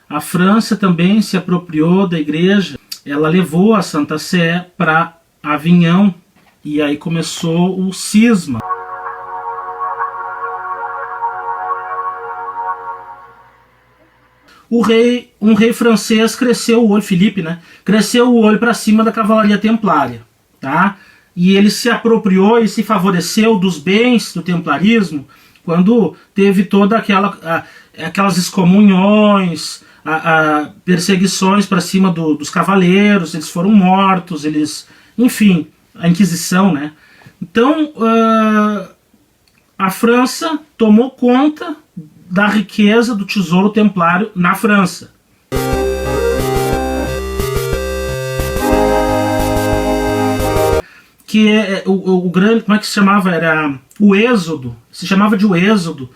a França também se apropriou da igreja. Ela levou a Santa Sé para Avignon e aí começou o cisma. Um rei francês cresceu o olho, Filipe, né? Cresceu o olho para cima da cavalaria templária, tá? E ele se apropriou e se favoreceu dos bens do templarismo quando teve toda aquelas excomunhões, perseguições para cima dos cavaleiros, eles foram mortos, enfim, a Inquisição, né? Então, a França tomou conta da riqueza do tesouro templário na França. Que é o grande, como é que se chamava? Era o Êxodo, se chamava de o Êxodo.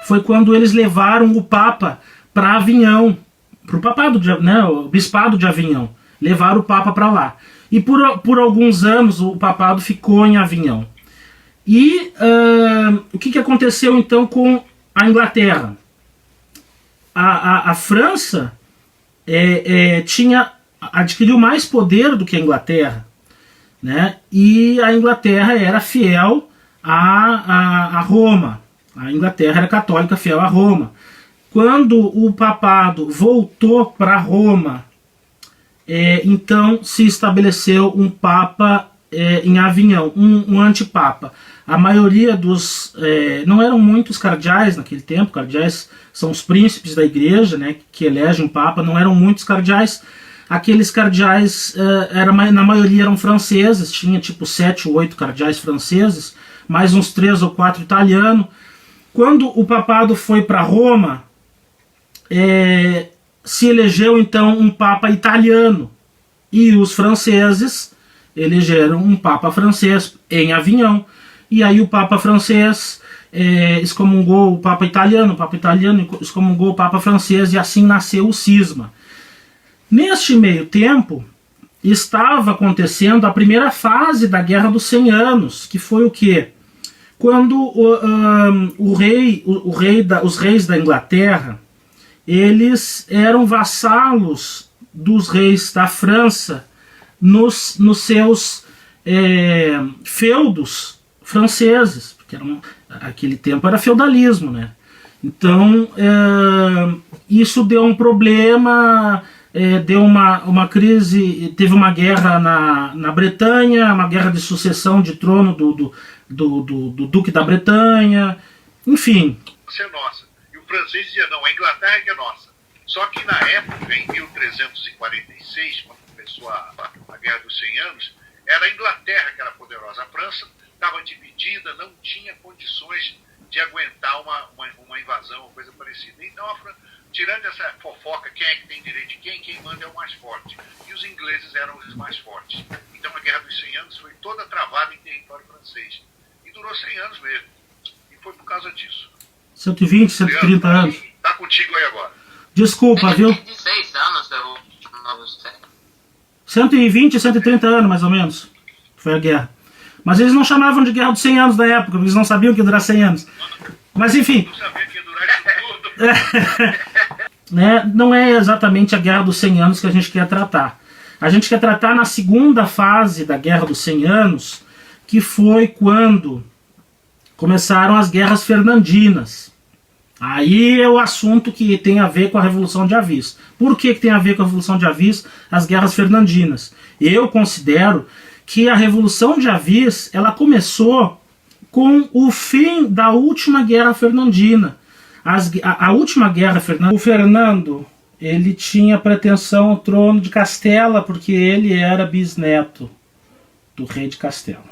Foi quando eles levaram o Papa para Avignon, para o papado, né, o bispado de Avignon. Levaram o Papa para lá. E por alguns anos o papado ficou em Avignon. E o que aconteceu então com a Inglaterra? A França adquiriu mais poder do que a Inglaterra, né? E a Inglaterra era fiel a Roma. A Inglaterra era católica, fiel a Roma. Quando o papado voltou para Roma, então se estabeleceu um papa em Avignon, um antipapa. A maioria não eram muitos cardeais naquele tempo. Cardeais são os príncipes da igreja, né, que elegem um papa. Não eram muitos cardeais. Aqueles cardeais, na maioria eram franceses. Tinha tipo 7 ou 8 cardeais franceses, mais uns 3 ou 4 italianos. Quando o papado foi para Roma, se elegeu então um papa italiano. E os franceses elegeram um papa francês em Avignon. E aí o papa francês excomungou o papa italiano excomungou o papa francês, e assim nasceu o cisma. Neste meio tempo, estava acontecendo a primeira fase da Guerra dos 100 Anos, que foi o quê? Quando os reis da Inglaterra, eles eram vassalos dos reis da França nos seus feudos franceses, porque aquele tempo era feudalismo, né? Então isso deu um problema, deu uma crise, teve uma guerra na Bretanha, uma guerra de sucessão de trono do Duque da Bretanha, enfim. Isso é nossa. E o francês dizia, não, a Inglaterra é que é nossa. Só que na época, em 1346, quando começou a Guerra dos 100 Anos, era a Inglaterra que era poderosa. A França estava dividida, não tinha condições de aguentar uma invasão ou coisa parecida. Então, tirando essa fofoca, quem é que tem direito de quem manda é o mais forte. E os ingleses eram os mais fortes. Então, a Guerra dos 100 Anos foi toda travada em território francês. E durou 100 anos mesmo. E foi por causa disso. 120, 130 anos. Tá contigo aí agora. Desculpa, viu? 26 anos eu 120, 130 anos, mais ou menos. Foi a guerra. Mas eles não chamavam de Guerra dos 100 Anos da época, porque eles não sabiam que ia durar 100 anos. Mas enfim. Não sabia que ia durar isso tudo. Não é exatamente a Guerra dos 100 Anos que a gente quer tratar. A gente quer tratar na segunda fase da Guerra dos 100 Anos, que foi quando começaram as Guerras Fernandinas. Aí é o assunto que tem a ver com a Revolução de Avis. Por que tem a ver com a Revolução de Avis as Guerras Fernandinas? Eu considero que a Revolução de Avis ela começou com o fim da última Guerra Fernandina. A última Guerra Fernandina, o Fernando, ele tinha pretensão ao trono de Castela, porque ele era bisneto do rei de Castela.